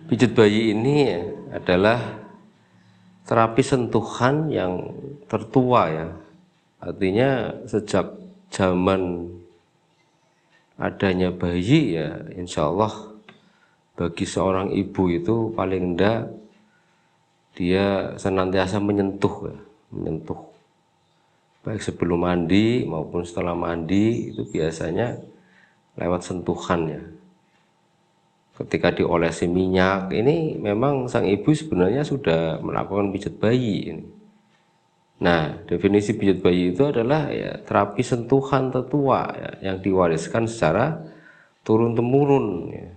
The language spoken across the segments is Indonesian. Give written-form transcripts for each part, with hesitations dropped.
Pijat bayi ini adalah terapi sentuhan yang tertua ya. Artinya sejak zaman adanya bayi ya, insya Allah bagi seorang ibu itu paling enggak dia senantiasa menyentuh ya, menyentuh baik sebelum mandi maupun setelah mandi itu biasanya lewat sentuhan ya. Ketika diolesi minyak ini memang sang ibu sebenarnya sudah melakukan pijat bayi ini. Nah, definisi pijat bayi itu adalah ya, terapi sentuhan tertua ya, yang diwariskan secara turun-temurun ya.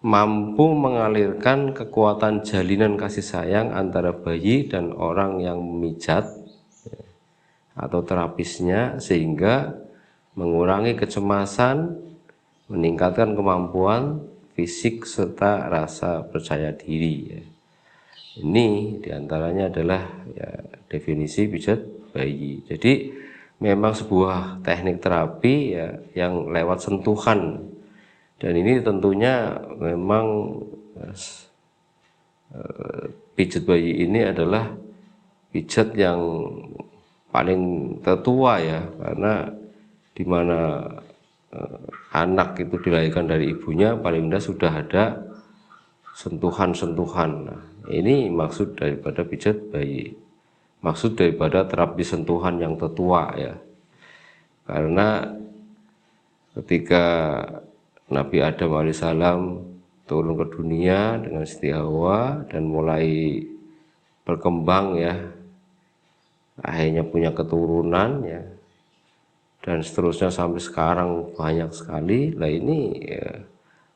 Mampu mengalirkan kekuatan jalinan kasih sayang antara bayi dan orang yang memijat ya, atau terapisnya sehingga mengurangi kecemasan, meningkatkan kemampuan fisik serta rasa percaya diri ya. Ini diantaranya adalah ya, definisi pijat bayi. Jadi memang sebuah teknik terapi ya, yang lewat sentuhan, dan ini tentunya memang pijat bayi ini adalah pijat yang paling tertua ya, karena dimana anak itu dilahirkan dari ibunya paling tidak sudah ada sentuhan-sentuhan. Nah, ini maksud daripada pijat bayi, maksud daripada terapi sentuhan yang tertua ya. Karena ketika Nabi Adam alaihissalam turun ke dunia dengan Siti Hawa dan mulai berkembang ya, akhirnya punya keturunan ya, dan seterusnya sampai sekarang banyak sekali. Lah ini ya,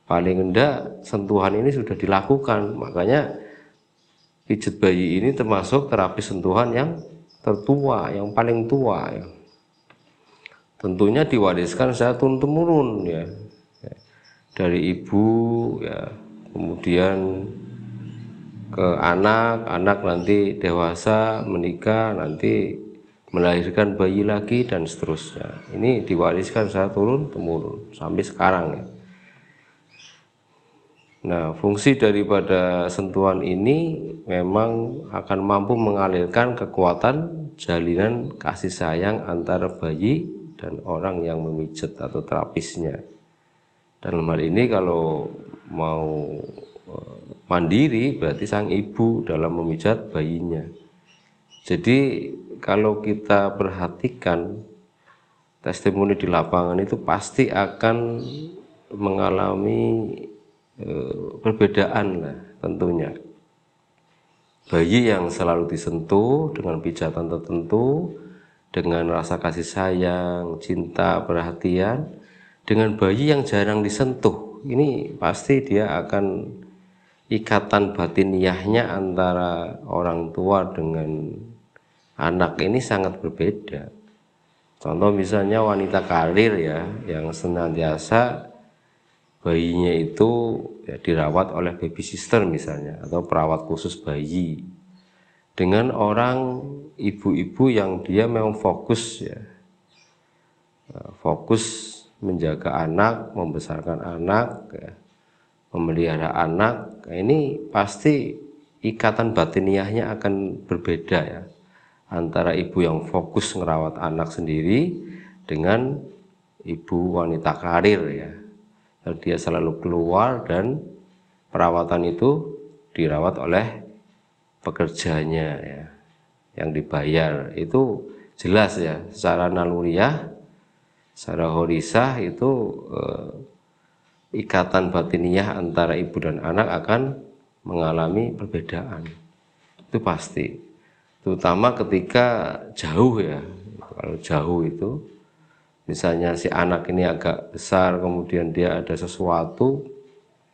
paling enggak sentuhan ini sudah dilakukan. Makanya pijat bayi ini termasuk terapi sentuhan yang tertua, yang paling tua ya. Tentunya diwariskan secara turun-temurun ya, dari ibu ya, kemudian ke anak, anak nanti dewasa, menikah, nanti melahirkan bayi lagi dan seterusnya. Ini diwariskan secara turun-temurun sampai sekarang ya. Nah, fungsi daripada sentuhan ini memang akan mampu mengalirkan kekuatan jalinan kasih sayang antara bayi dan orang yang memijat atau terapisnya. Dalam hal ini kalau mau mandiri berarti sang ibu dalam memijat bayinya. Jadi kalau kita perhatikan testimoni di lapangan itu pasti akan mengalami perbedaan lah tentunya. Bayi yang selalu disentuh dengan pijatan tertentu, dengan rasa kasih sayang, cinta, perhatian, dengan bayi yang jarang disentuh, ini pasti dia akan ikatan batiniahnya antara orang tua dengan anak ini sangat berbeda. Contoh misalnya wanita karir ya, yang senantiasa bayinya itu ya, dirawat oleh baby sister misalnya, atau perawat khusus bayi, dengan orang ibu-ibu yang dia memang fokus ya, fokus menjaga anak, membesarkan anak ya, memelihara anak. Ini pasti ikatan batiniahnya akan berbeda ya, antara ibu yang fokus merawat anak sendiri dengan ibu wanita karir ya. Dia selalu keluar dan perawatan itu dirawat oleh pekerjanya ya, yang dibayar. Itu jelas ya, secara naluriah, secara horisah itu ikatan batiniah antara ibu dan anak akan mengalami perbedaan. Itu pasti. Terutama ketika jauh ya. Kalau jauh itu misalnya si anak ini agak besar, kemudian dia ada sesuatu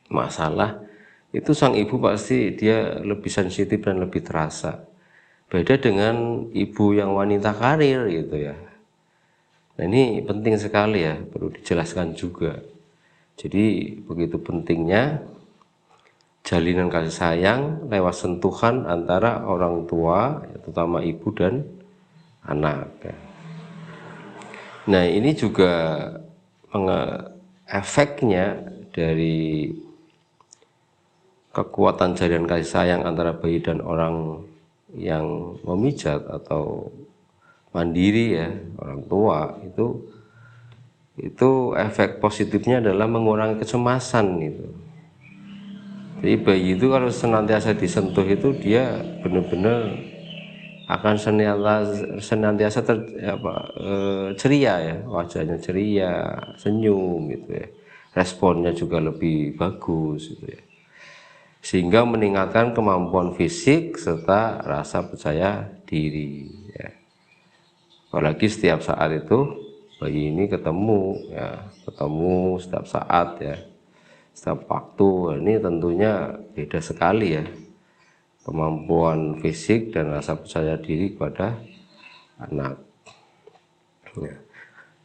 masalah, itu sang ibu pasti dia lebih sensitif dan lebih terasa. Beda dengan ibu yang wanita karir gitu ya. Nah ini penting sekali ya, perlu dijelaskan juga. Jadi begitu pentingnya jalinan kasih sayang lewat sentuhan antara orang tua, terutama ibu dan anak. Nah ini juga efeknya dari kekuatan jalinan kasih sayang antara bayi dan orang yang memijat atau mandiri ya, orang tua, itu efek positifnya adalah mengurangi kecemasan gitu. Jadi bayi itu kalau senantiasa disentuh itu dia benar-benar akan senantiasa ceria ya, wajahnya ceria, senyum gitu ya, responnya juga lebih bagus gitu ya, sehingga meningkatkan kemampuan fisik serta rasa percaya diri ya. Apalagi setiap saat itu bayi ini ketemu setiap saat ya, setiap waktu. Ini tentunya beda sekali ya kemampuan fisik dan rasa percaya diri kepada anak ya.